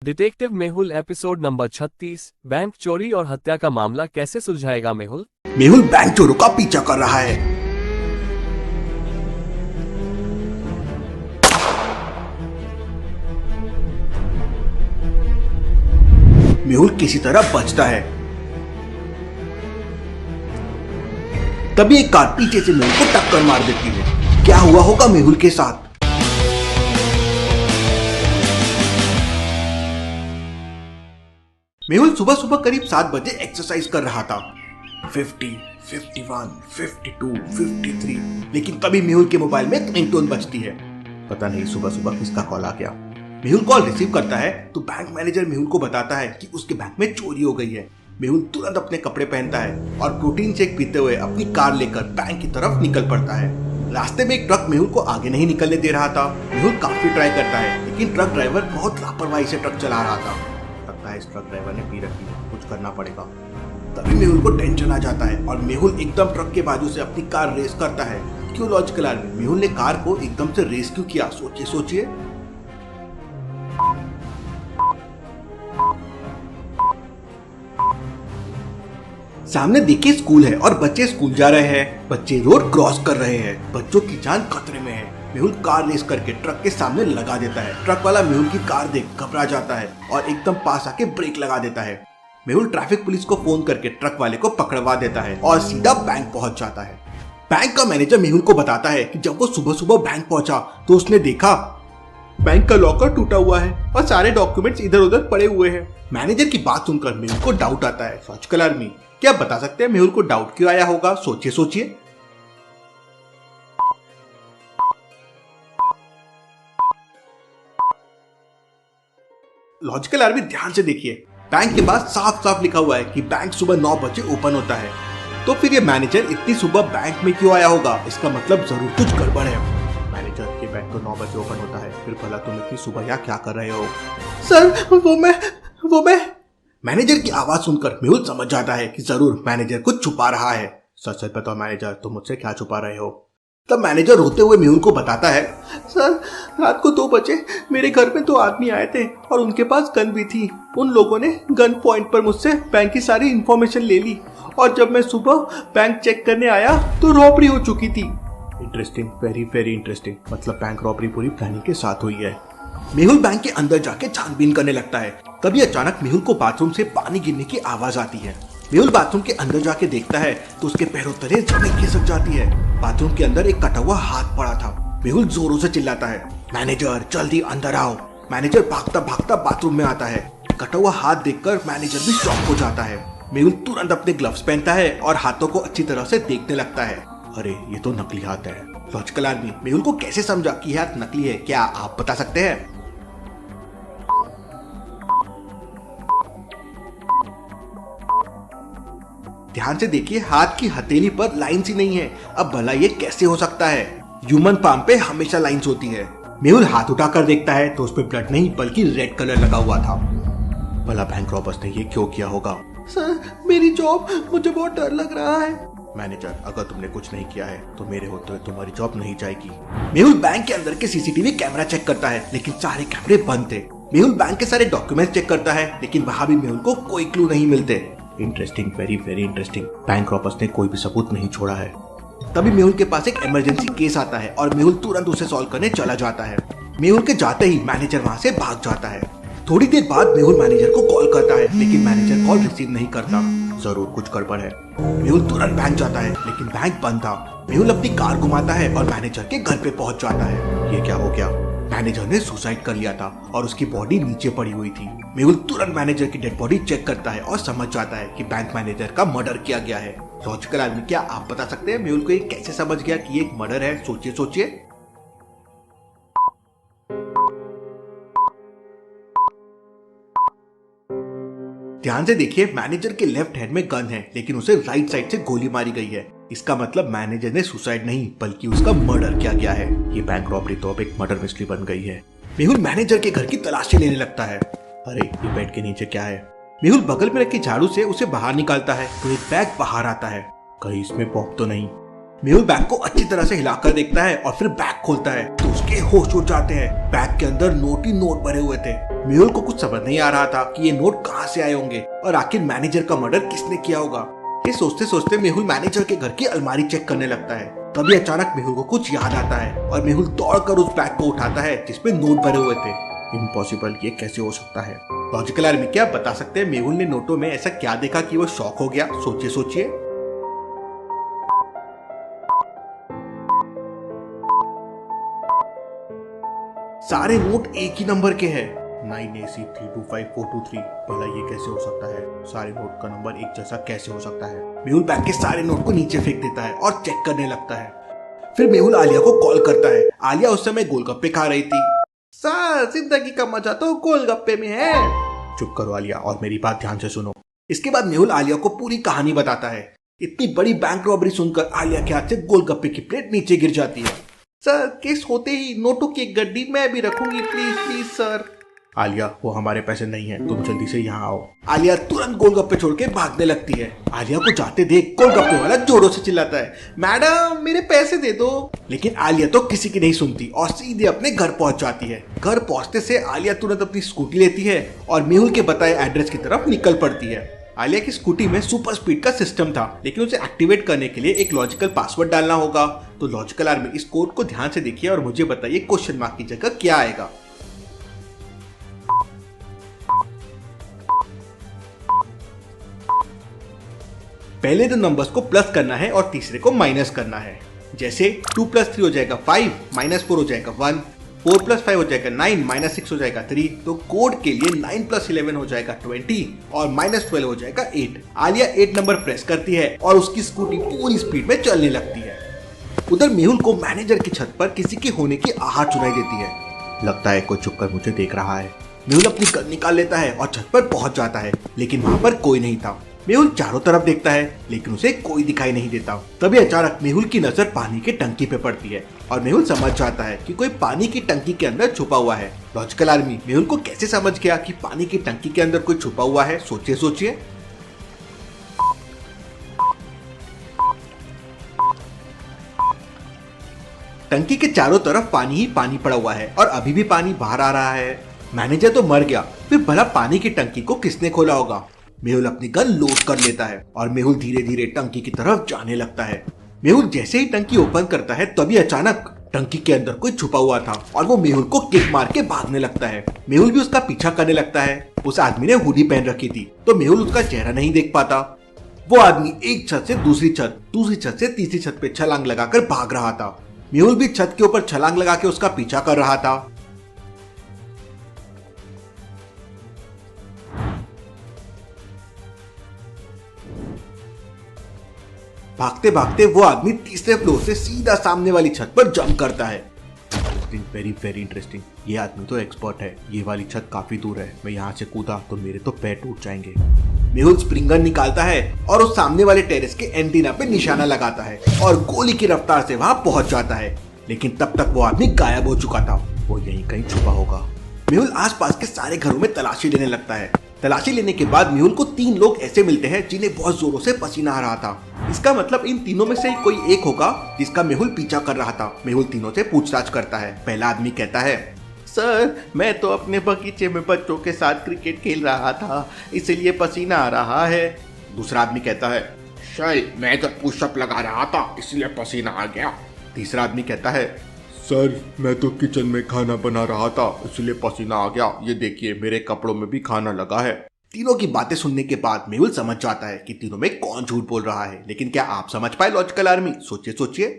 Detective Mehul episode number 36। Bank चोरी और हत्या का मामला कैसे सुलझाएगा मेहुल? मेहुल बैंक चोरों का पीछा कर रहा है। मेहुल किसी तरह बचता है। तभी एक कार पीछे से मेहुल को टक्कर मार देती है। क्या हुआ होगा मेहुल के साथ? मेहुल सुबह सुबह करीब 7 बजे एक्सरसाइज कर रहा था। 50, 51, 52, 53। लेकिन तभी मेहुल के मोबाइल में रिंगटोन बजती है। पता नहीं सुबह सुबह किसका कॉल आ गया। मेहुल कॉल रिसीव करता है तो बैंक मैनेजर मेहुल को बताता है कि उसके बैंक में चोरी हो गई है। मेहुल तुरंत अपने कपड़े पहनता है और प्रोटीन शेक पीते हुए अपनी कार लेकर बैंक की तरफ निकल पड़ता है। रास्ते में एक ट्रक मेहुल को आगे नहीं निकलने दे रहा था। मेहुल काफी ट्राई करता है लेकिन ट्रक ड्राइवर बहुत लापरवाही से ट्रक चला रहा था। लगता है इस ट्रक ड्राइवर ने पी रखी है, कुछ करना पड़ेगा। तभी मेहुल को टेंशन आ जाता है और मेहुल एकदम ट्रक के बाजू से अपनी कार रेस करता है। क्यों लॉजिकल आर्मी? मेहुल ने कार को एकदम से रेस क्यों किया? सोचिए। सामने देखिए स्कूल है और बच्चे स्कूल जा रहे हैं। बच्चे रोड क्रॉस कर रहे हैं। बच्चों की जान खतरे में है। मेहुल कार रेस करके ट्रक के सामने लगा देता है। ट्रक वाला मेहुल की कार देख घबरा जाता है और एकदम पास आके ब्रेक लगा देता है। मेहुल ट्रैफिक पुलिस को फोन करके ट्रक वाले को पकड़वा देता है और सीधा बैंक पहुंच जाता है। बैंक का मैनेजर मेहुल को बताता है कि जब वो सुबह सुबह बैंक पहुंचा तो उसने देखा बैंक का लॉकर टूटा हुआ है और सारे डॉक्यूमेंट्स इधर उधर पड़े हुए हैं। मैनेजर की बात सुनकर मेहुल को डाउट आता है। लॉजिकल आर्मी, क्या आप बता सकते हैं मेहुल को डाउट क्यों आया होगा? सोचिए। लॉजिकल आर्मी, ध्यान से देखिए। बैंक के पास साफ साफ लिखा हुआ है कि बैंक सुबह 9 बजे ओपन होता है। तो फिर ये मैनेजर इतनी सुबह बैंक में क्यों आया होगा? इसका मतलब जरूर कुछ गड़बड़ है। मैनेजर, ये बैंक तो 9 बजे ओपन होता है, फिर भला तुम इतनी सुबह यहाँ क्या कर रहे हो? सर, वो मैं मैनेजर की आवाज सुनकर मेहुल समझ जाता है कि जरूर मैनेजर कुछ छुपा रहा है। सच सच बताओ मैनेजर, तुम मुझसे क्या छुपा रहे हो? तब मैनेजर रोते हुए मेहुल को बताता है, सर, रात को 2 बजे मेरे घर में 2 आदमी आए थे और उनके पास गन भी थी। उन लोगों ने गन पॉइंट पर मुझसे बैंक की सारी इंफॉर्मेशन ले ली और जब मैं सुबह बैंक चेक करने आया तो रॉबरी हो चुकी थी। Interesting, very very interesting. मतलब बैंक रॉबरी पूरी प्लानिंग के साथ हुई है। मेहुल बैंक के अंदर जाके छानबीन करने लगता है। तभी अचानक मेहुल को बाथरूम से पानी गिरने की आवाज आती है। मेहुल बाथरूम के अंदर जाके देखता है तो उसके पैरों तले जमीन खिसक जाती है। बाथरूम के अंदर एक कटा हुआ हाथ पड़ा था। मेहुल जोरों से चिल्लाता है, मैनेजर जल्दी अंदर आओ। मैनेजर भागता भागता बाथरूम में आता है। कटा हुआ हाथ देखकर मैनेजर भी शॉक हो जाता है। मेहुल तुरंत अपने ग्लव्स पहनता है और हाथों को अच्छी तरह से देखने लगता है। अरे, ये तो नकली हाथ है। लॉजिकल आर्मी, मेहुल को कैसे समझा कि यह हाथ नकली है? क्या आप बता सकते हैं? ध्यान से देखिए, हाथ की हथेली पर लाइंस ही नहीं है। अब भला ये कैसे हो सकता है? ह्यूमन पाम पे हमेशा लाइंस होती है। मेहुल हाथ उठाकर देखता है तो उस पे ब्लड नहीं बल्कि रेड कलर लगा हुआ था। भला बैंक रॉबर्स ने ये क्यों किया होगा? सर, मेरी जॉब, मुझे बहुत डर लग रहा है। मैनेजर, अगर तुमने कुछ नहीं किया है तो मेरे होते हुए तुम्हारी जॉब नहीं जाएगी। मेहुल बैंक के अंदर के सीसीटीवी कैमरा चेक करता है लेकिन सारे कैमरे बंद थे। मेहुल बैंक के सारे डॉक्यूमेंट्स चेक करता है लेकिन वहां भी मेहुल को कोई क्लू नहीं मिलते। Interesting, very very interesting. Bank robbers ने कोई भी सबूत नहीं छोड़ा है। तभी मेहुल के पास एक इमरजेंसी केस आता है और मेहुल तुरंत उसे सॉल्व करने चला जाता है। मेहुल के जाते ही मैनेजर वहां से भाग जाता है। थोड़ी देर बाद मेहुल मैनेजर को कॉल करता है लेकिन मैनेजर कॉल रिसीव नहीं करता। जरूर कुछ गड़बड़ है। मेहुल तुरंत बैंक जाता है लेकिन बैंक बंद था। मेहुल अपनी कार घुमाता है और मैनेजर के घर पे पहुंच जाता है। ये क्या हो गया? मैनेजर ने सुसाइड कर लिया था और उसकी बॉडी नीचे पड़ी हुई थी। मेहुल तुरंत मैनेजर की डेड बॉडी चेक करता है और समझ जाता है कि बैंक मैनेजर का मर्डर किया गया है। लॉजिकल आदमी, क्या आप बता सकते हैं मेहुल को ये कैसे समझ गया कि ये एक मर्डर है? सोचिए। ध्यान से देखिए, मैनेजर के लेफ्ट हैंड में गन है लेकिन उसे राइट साइड से गोली मारी गई है। इसका मतलब मैनेजर ने सुसाइड नहीं बल्कि उसका मर्डर किया गया है। ये बैंक रॉबरी तो अब एक मर्डर मिस्ट्री बन गई है। मेहुल मैनेजर के घर की तलाशी लेने लगता है। अरे, ये बेड के नीचे क्या है? मेहुल बगल में रखी झाड़ू से उसे बाहर निकालता है तो एक बैग बाहर आता है। कहीं इसमें पॉप तो नहीं? मेहुल बैग को अच्छी तरह से हिलाकर देखता है और फिर बैग खोलता है तो उसके उसके होश उड़ जाते हैं। बैग के अंदर नोट ही नोट भरे हुए थे। मेहुल को कुछ समझ नहीं आ रहा था कि ये नोट कहाँ से आए होंगे और आखिर मैनेजर का मर्डर किसने किया होगा। ये सोचते सोचते मेहुल मैनेजर के घर की अलमारी चेक करने लगता है। तभी अचानक मेहुल को कुछ याद आता है और मेहुल दौड़कर उस बैग को उठाता है जिसमें नोट भरे हुए थे। इम्पॉसिबल, ये कैसे हो सकता है? लॉजिकल आर्मी क्या बता सकते हैं मेहुल ने नोटों में ऐसा क्या देखा कि वो शॉक हो गया? सोचिए सोचिए। सारे नोट एक ही नंबर के हैं, 9AC325423। भला ये कैसे हो सकता है? सारे नोट का नंबर एक जैसा कैसे हो सकता है? मेहुल बैग के सारे नोट को नीचे फेंक देता है और चेक करने लगता है। फिर मेहुल आलिया को कॉल करता है। आलिया उस समय गोलगप्पे खा रही थी। सर, जिंदगी का मजा तो गोलगप्पे में है। चुप करो आलिया और मेरी बात ध्यान से सुनो। इसके बाद मेहुल आलिया को पूरी कहानी बताता है। इतनी बड़ी बैंक रॉबरी सुनकर आलिया के हाथ से गोलगप्पे की प्लेट नीचे गिर जाती है। सर, केस होते ही नोटों की एक गड्डी मैं भी रखूंगी, प्लीज प्लीज सर। आलिया, वो हमारे पैसे नहीं है, तुम जल्दी से यहाँ आओ। आलिया तुरंत गोलगप्पे छोड़ के भागने लगती है। आलिया को जाते देख गोलगप्पे वाला जोरों से चिल्लाता है, मैडम मेरे पैसे दे दो। लेकिन आलिया तो किसी की नहीं सुनती और सीधे अपने घर पहुंच जाती है। घर पहुंचते से आलिया तुरंत अपनी स्कूटी लेती है और मेहुल के बताए एड्रेस की तरफ निकल पड़ती है। आलिया की स्कूटी में सुपर स्पीड का सिस्टम था, लेकिन उसे एक्टिवेट करने के लिए एक लॉजिकल पासवर्ड डालना होगा। तो लॉजिकल आर्मी इस कोड को ध्यान से देखिए और मुझे बताइए क्वेश्चन मार्क की जगह क्या आएगा। पहले दो नंबर्स को प्लस करना है और तीसरे को माइनस करना है। जैसे 2 + 3 हो जाएगा 5, -4 हो जाएगा 1, 4 + 5 हो जाएगा 9, -6 हो जाएगा 3। तो कोड के लिए 9 + 11 हो जाएगा 20 और -12 हो जाएगा 8। आलिया 8 नंबर प्रेस करती है और उसकी स्कूटी पूरी स्पीड में चलने लगती है। उधर मेहुल को मैनेजर की छत पर किसी के होने की आहट सुनाई देती है। लगता है कोई छुपकर मुझे देख रहा है। मेहुल अपनी गन निकाल लेता है और छत पर पहुंच जाता है, लेकिन वहां पर कोई नहीं था। मेहुल चारों तरफ देखता है, लेकिन उसे कोई दिखाई नहीं देता। तभी अचानक मेहुल की नजर पानी की टंकी पे पड़ती है और मेहुल समझ जाता है कि कोई पानी की टंकी के अंदर छुपा हुआ है। लॉजिकल आर्मी मेहुल को कैसे समझ गया कि पानी की टंकी के अंदर कोई छुपा हुआ है? सोचिए सोचिए। टंकी के चारों तरफ पानी ही पानी पड़ा हुआ है और अभी भी पानी बाहर आ रहा है। मैनेजर तो मर गया, फिर भला पानी की टंकी को किसने खोला होगा? मेहुल अपनी गन लोड कर लेता है और मेहुल धीरे धीरे टंकी की तरफ जाने लगता है। मेहुल जैसे ही टंकी ओपन करता है तभी अचानक टंकी के अंदर कोई छुपा हुआ था और वो मेहुल को किक मार के भागने लगता है। मेहुल भी उसका पीछा करने लगता है। उस आदमी ने हुडी पहन रखी थी तो मेहुल उसका चेहरा नहीं देख पाता। वो आदमी एक छत से दूसरी छत से तीसरी छत पे छलांग लगाकर भाग रहा था। मेहुल भी छत के ऊपर छलांग लगा के उसका पीछा कर रहा था। भागते भागते वो आदमी तीसरे फ्लोर से सीधा सामने वाली छत पर जंप करता है। Interesting, very very interesting. ये आदमी तो एक्सपर्ट है। ये वाली छत काफी दूर है, मैं यहाँ से कूदा तो मेरे तो पैर टूट जाएंगे। मेहुल स्प्रिंग गन निकालता है और उस सामने वाले टेरेस के एंटीना पे निशाना लगाता है और गोली की रफ्तार से वहां पहुंच जाता है। लेकिन तब तक वो आदमी गायब हो चुका था। वो यहीं कहीं छुपा होगा। मेहुल आसपास के सारे घरों में तलाशी लेने लगता है। तलाशी लेने के बाद मेहुल को 3 लोग ऐसे मिलते हैं जिन्हें बहुत जोरों से पसीना आ रहा था। इसका मतलब इन तीनों में से कोई एक होगा जिसका मेहुल पीछा कर रहा था। मेहुल तीनों से पूछताछ करता है। पहला आदमी कहता है, सर मैं तो अपने बगीचे में बच्चों के साथ क्रिकेट खेल रहा था, इसलिए पसीना आ रहा है। दूसरा आदमी कहता है, सर मैं तो पुशअप लगा रहा था इसलिए पसीना आ गया। तीसरा आदमी कहता है, सर मैं तो किचन में खाना बना रहा था इसलिए पसीना आ गया, ये देखिए मेरे कपड़ों में भी खाना लगा है। तीनों की बातें सुनने के बाद मेहुल समझ जाता है कि तीनों में कौन झूठ बोल रहा है। लेकिन क्या आप समझ पाए लॉजिकल आर्मी? सोचिए सोचिए।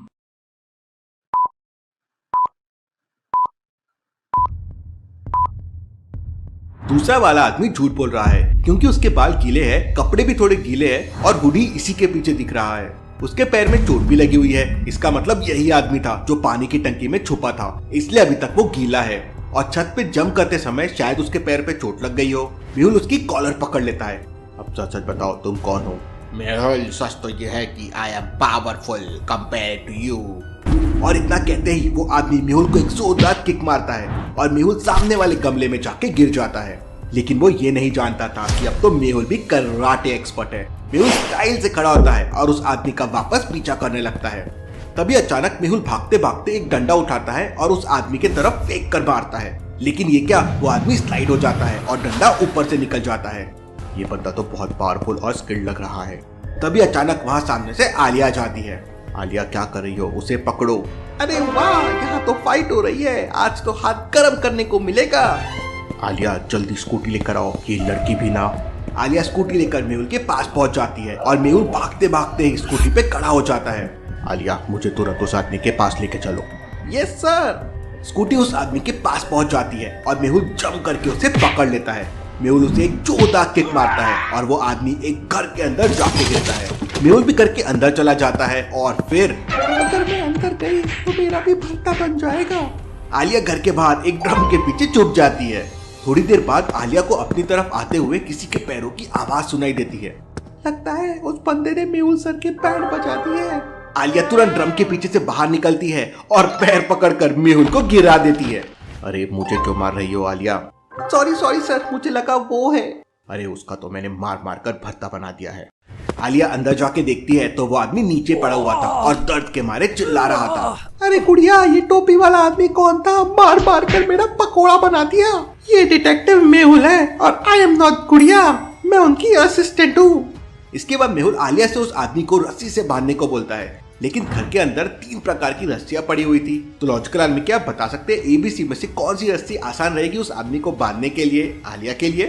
दूसरा वाला आदमी झूठ बोल रहा है क्योंकि उसके बाल गीले हैं, कपड़े भी थोड़े गीले हैं और हुडी इसी के पीछे दिख रहा है। उसके पैर में चोट भी लगी हुई है। इसका मतलब यही आदमी था जो पानी की टंकी में छुपा था, इसलिए अभी तक वो गीला है और छत पे जंप करते समय शायद उसके पैर पे चोट लग गई हो। मेहुल उसकी कॉलर पकड़ लेता है। अब सच सच बताओ तुम कौन हो? मेहुल सच तो यह है कि I am powerful compare to you. और इतना कहते ही वो आदमी मेहुल को एक जोरदार किक मारता है और मेहुल सामने वाले गमले में जाके गिर जाता है। लेकिन वो ये नहीं जानता था कि अब तो मेहुल भी कराटे एक्सपर्ट है। मेहुल स्टाइल से खड़ा होता है और उस आदमी का वापस पीछा करने लगता है। तभी अचानक मेहुल भागते भागते एक डंडा उठाता है और उस आदमी के तरफ फेंक कर मारता है। लेकिन ये क्या, वो आदमी स्लाइड हो जाता है और डंडा ऊपर से निकल जाता है। ये बंदा तो बहुत पावरफुल और स्किल्ड लग रहा है। तभी अचानक वहाँ सामने से आलिया आ जाती है। आलिया, क्या कर रही हो? उसे पकड़ो। अरे वाह, यहाँ तो फाइट हो रही है, आज तो हाथ गर्म करने को मिलेगा। आलिया, जल्दी स्कूटी लेकर आओ, ये लड़की भी ना। आलिया स्कूटी लेकर मेहुल के पास पहुंच जाती है और मेहुल भागते भागते स्कूटी पे खड़ा हो जाता है। आलिया, मुझे तुरंत उस आदमी के पास लेके चलो। Yes sir. स्कूटी उस आदमी के पास पहुंच जाती है और मेहुल जंप करके उसे पकड़ लेता है। मेहुल उसे एक जोरदार किक मारता है और वो आदमी एक घर के अंदर जाके गिरता है। मेहुल भी घर के अंदर चला जाता है और फिर अगर मैं अंदर गई तो मेरा भी भरता बन जाएगा। आलिया घर के बाहर एक ड्रम के पीछे छुप जाती है। थोड़ी देर बाद आलिया को अपनी तरफ आते हुए किसी के पैरों की आवाज सुनाई देती है। लगता है उस बंदे ने मेहुल सर के बैंड बजा दिए हैं। आलिया तुरंत ड्रम के पीछे से बाहर निकलती है और पैर पकड़कर मेहुल को गिरा देती है। अरे मुझे क्यों मार रही हो आलिया? सॉरी सर, मुझे लगा वो है। अरे उसका तो मैंने मार मार कर भरता बना दिया है। आलिया अंदर जाके देखती है तो वो आदमी नीचे पड़ा हुआ था और दर्द के मारे चिल्ला रहा था। अरे गुड़िया, ये टोपी वाला आदमी कौन था? मार मार कर मेरा पकोड़ा बना दिया। ये डिटेक्टिव मेहुल है और आई एम नॉट गुड़िया, मैं उनकी असिस्टेंट हूँ। इसके बाद मेहुल आलिया से उस आदमी को रस्सी से बांधने को बोलता है, लेकिन घर के अंदर 3 प्रकार की रस्सियां पड़ी हुई थी। तो लॉजिकल आदमी क्या बता सकते हैं एबीसी में से कौन सी रस्सी आसान रहेगी उस आदमी को बांधने के लिए, आलिया के लिए?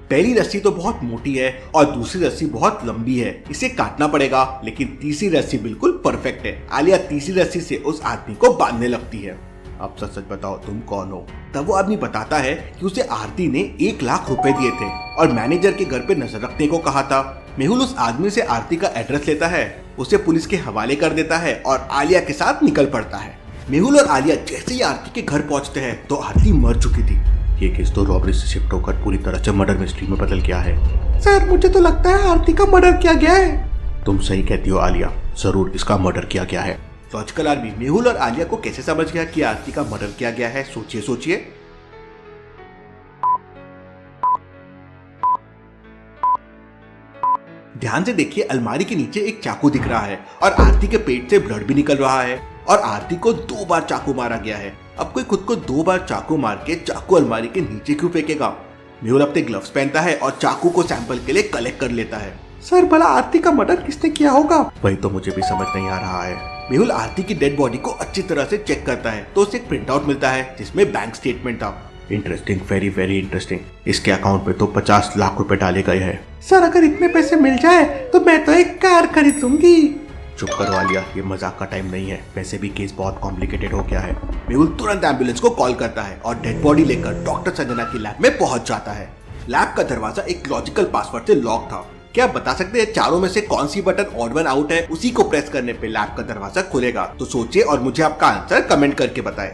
पहली रस्सी तो बहुत मोटी है और दूसरी रस्सी बहुत लंबी है, इसे काटना पड़ेगा। लेकिन तीसरी रस्सी बिल्कुल परफेक्ट है। आलिया तीसरी रस्सी से उस आदमी को बांधने लगती है। अब सच सच बताओ, तुम कौन हो? तब वो आदमी बताता है कि उसे आरती ने 1 लाख रुपए दिए थे और मैनेजर के घर पे नजर रखने को कहा था। मेहुल उस आदमी से आरती का एड्रेस लेता है, उसे पुलिस के हवाले कर देता है और आलिया के साथ निकल पड़ता है। मेहुल और आलिया जैसे ही आरती के घर पहुंचते हैं तो आरती मर चुकी थी। ये केस तो रॉबरी से शिफ्ट होकर पूरी तरह से मर्डर मिस्ट्री में बदल गया है। सर, मुझे तो लगता है आरती का मर्डर किया गया है। तुम सही कहती हो आलिया, जरूर इसका मर्डर किया गया है। लॉजिकल आदमी मेहुल और आलिया को कैसे समझ गया कि आरती का मर्डर किया गया है? सोचिए। ध्यान से देखिए, अलमारी के नीचे एक चाकू दिख रहा है और आरती के पेट से ब्लड भी निकल रहा है और आरती को 2 बार चाकू मारा गया है। अब कोई खुद को 2 बार चाकू मार के चाकू अलमारी के नीचे क्यों फेंकेगा? मेहुल अपने ग्लव्स पहनता है और चाकू को सैंपल के लिए कलेक्ट कर लेता है। सर, भला आरती का मर्डर किसने किया होगा? वही तो मुझे भी समझ नहीं आ रहा है। मेहुल आरती की डेड बॉडी को अच्छी तरह से चेक करता है तो उसे एक प्रिंट आउट मिलता है जिसमें बैंक स्टेटमेंट था। Interesting, very very interesting. इसके अकाउंट में तो 50 लाख रुपए डाले गए हैं। सर, अगर इतने पैसे मिल जाए तो मैं तो एक कार खरीद लूंगी। चुप करो आलिया, ये मजाक का टाइम नहीं है। वैसे भी केस बहुत कॉम्प्लिकेटेड हो गया है। मेहुल तुरंत एम्बुलेंस को कॉल करता है और डेड बॉडी लेकर डॉक्टर संजना की लैब में पहुंच जाता है। लैब का दरवाजा एक लॉजिकल पासवर्ड से लॉक था। क्या आप बता सकते हैं चारों में से कौन सी बटन ऑड वन आउट है? उसी को प्रेस करने पे लैब का दरवाजा खुलेगा। तो सोचिए और मुझे आपका आंसर कमेंट करके बताएं।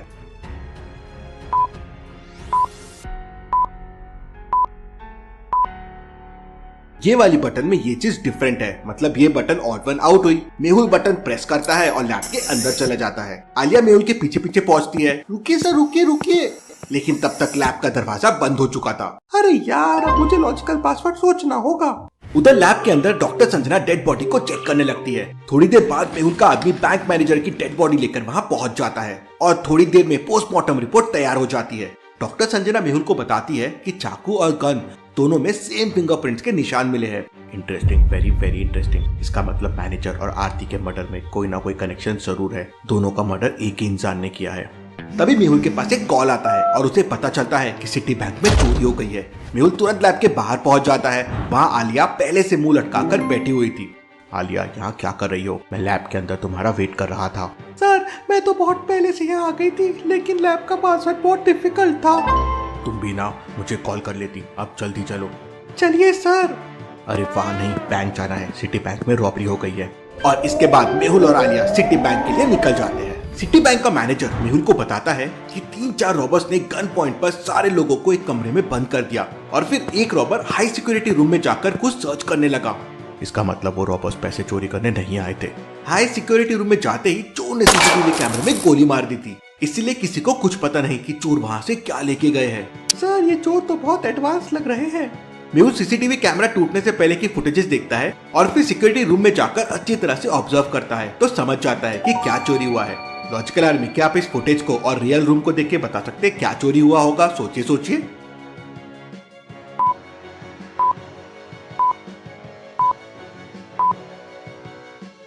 ये वाली बटन में ये चीज डिफरेंट है, मतलब ये बटन ऑड वन आउट हुई। मेहुल बटन प्रेस करता है और लैब के अंदर चला जाता है। आलिया मेहुल के पीछे पीछे पहुंचती है। रुकिए सर, रुकिए। लेकिन तब तक लैब का दरवाजा बंद हो चुका था। अरे यार, अब मुझे लॉजिकल पासवर्ड सोचना होगा। उधर लैब के अंदर डॉक्टर संजना डेड बॉडी को चेक करने लगती है। थोड़ी देर बाद मेहुल का आदमी बैंक मैनेजर की डेड बॉडी लेकर वहां पहुंच जाता है और थोड़ी देर में पोस्टमार्टम रिपोर्ट तैयार हो जाती है। डॉक्टर संजना मेहुल को बताती है कि चाकू और गन दोनों में सेम फिंगरप्रिंट्स के निशान मिले हैं। Interesting, very very interesting. इसका मतलब मैनेजर और आरती के मर्डर में कोई ना कोई कनेक्शन जरूर है। दोनों का मर्डर एक ही इंसान ने किया है। तभी मेहुल के पास एक कॉल आता है और उसे पता चलता है कि सिटी बैंक में चोरी हो गई है। मेहुल तुरंत लैब के बाहर पहुंच जाता है। वहाँ आलिया पहले से मुंह लटकाकर बैठी हुई थी। आलिया, यहाँ क्या कर रही हो? मैं लैब के अंदर तुम्हारा वेट कर रहा था। सर, मैं तो बहुत पहले से यहाँ आ गई थी, लेकिन लैब का पासवर्ड बहुत डिफिकल्ट था। तुम भी ना मुझे कॉल कर लेती। अब जल्दी चलो। चलिए सर। अरे वाह, नहीं, बैंक जाना है। सिटी बैंक में रॉबरी हो गई है। और इसके बाद मेहुल और आलिया सिटी बैंक के लिए निकल जाते हैं। सिटी बैंक का मैनेजर मेहुल को बताता है कि 3-4 रॉबर्स ने गन पॉइंट पर सारे लोगों को एक कमरे में बंद कर दिया और फिर एक रॉबर हाई सिक्योरिटी रूम में जाकर कुछ सर्च करने लगा। इसका मतलब वो रॉबर्स पैसे चोरी करने नहीं आए थे। हाई सिक्योरिटी रूम में जाते ही चोर ने सीसीटीवी कैमरे में गोली मार दी थी, इसलिए किसी को कुछ पता नहीं कि चोर वहाँ से क्या लेके गए हैं। सर, ये चोर तो बहुत एडवांस लग रहे हैं। मेहुल सीसीटीवी कैमरा टूटने से पहले की फुटेजेस देखता है और फिर सिक्योरिटी रूम में जाकर अच्छी तरह से ऑब्जर्व करता है तो समझ जाता है कि क्या चोरी हुआ है। लॉजिकल आर्मी, क्या आप इस फुटेज को और रियल रूम को देख के बता सकते हैं क्या चोरी हुआ होगा? सोचिए सोचिए।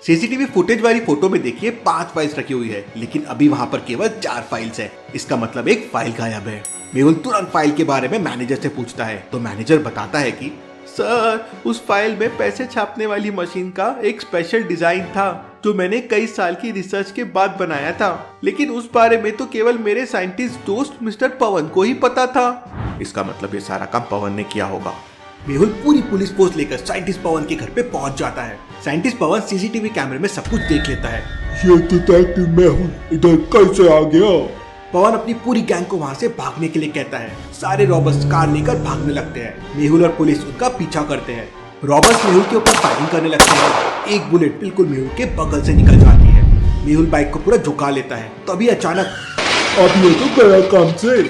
सीसीटीवी फुटेज वाली फोटो में देखिए 5 फाइल्स रखी हुई है, लेकिन अभी वहां पर केवल 4 फाइल्स है। इसका मतलब एक फाइल गायब है। मेहुल तुरंत फाइल के बारे में मैनेजर से पूछता है तो मैनेजर बताता है कि सर, उस फाइल में पैसे छापने वाली मशीन का एक स्पेशल डिजाइन था जो मैंने कई साल की रिसर्च के बाद बनाया था, लेकिन उस बारे में तो केवल मेरे साइंटिस्ट दोस्त मिस्टर पवन को ही पता था। इसका मतलब ये सारा काम पवन ने किया होगा। मेहुल पूरी पुलिस फोर्स लेकर साइंटिस्ट पवन के घर पे पहुंच जाता है। साइंटिस्ट पवन सीसीटीवी कैमरे में सब कुछ देख लेता है। ये डिटेक्टिव मेहुल इधर कैसे आ गया? पवन अपनी पूरी गैंग को वहां से भागने के लिए कहता है। सारे रॉबर्स कार लेकर भागने लगते हैं। मेहुल और पुलिस उनका पीछा करते हैं। रॉबर्स मेहुल के ऊपर फायरिंग करने लगते हैं। एक बुलेट बिल्कुल मेहुल के बगल से निकल जाती है। मेहुल बाइक को पूरा झुका लेता है। तभी अचानक अब ये तो गया काम से।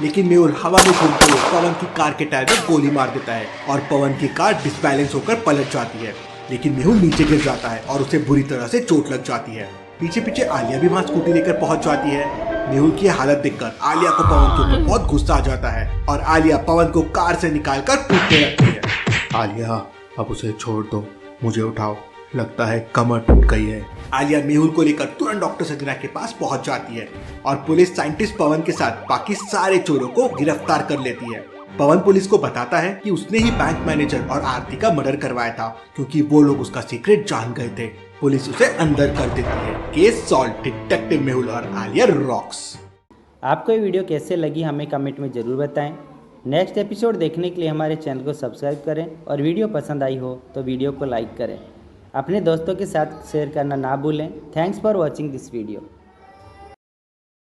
लेकिन मेहुल हवा में घूमते हुए पवन की कार के टायर में गोली मार देता है और पवन की कार डिसबैलेंस होकर पलट जाती है। लेकिन मेहुल नीचे गिर जाता है और उसे बुरी तरह से चोट लग जाती है। पीछे पीछे आलिया भी वहां स्कूटी लेकर पहुंच जाती है। मेहुल की हालत देखकर आलिया को पवन के ऊपर बहुत गुस्सा आ जाता है और आलिया पवन को कार से निकालकर पीटने लगती है। आलिया, अब उसे छोड़ दो, मुझे उठाओ, लगता है कमर टूट गई है। आलिया मेहुल को लेकर तुरंत डॉक्टर संजना के पास पहुंच जाती है और पुलिस साइंटिस्ट पवन के साथ बाकी सारे चोरों को गिरफ्तार कर लेती है। पवन पुलिस को बताता है कि उसने ही बैंक मैनेजर और आरती का मर्डर करवाया था क्योंकि वो लोग उसका सीक्रेट जान गए थे। पुलिस उसे अंदर कर देती है। Case solve. डिटेक्टिव मेहुल और आलिया रॉक्स। आपको ये वीडियो कैसे लगी हमें कमेंट में ज़रूर बताएं। नेक्स्ट एपिसोड देखने के लिए हमारे चैनल को सब्सक्राइब करें और वीडियो पसंद आई हो तो वीडियो को लाइक करें। अपने दोस्तों के साथ शेयर करना ना भूलें। Thanks for watching this video.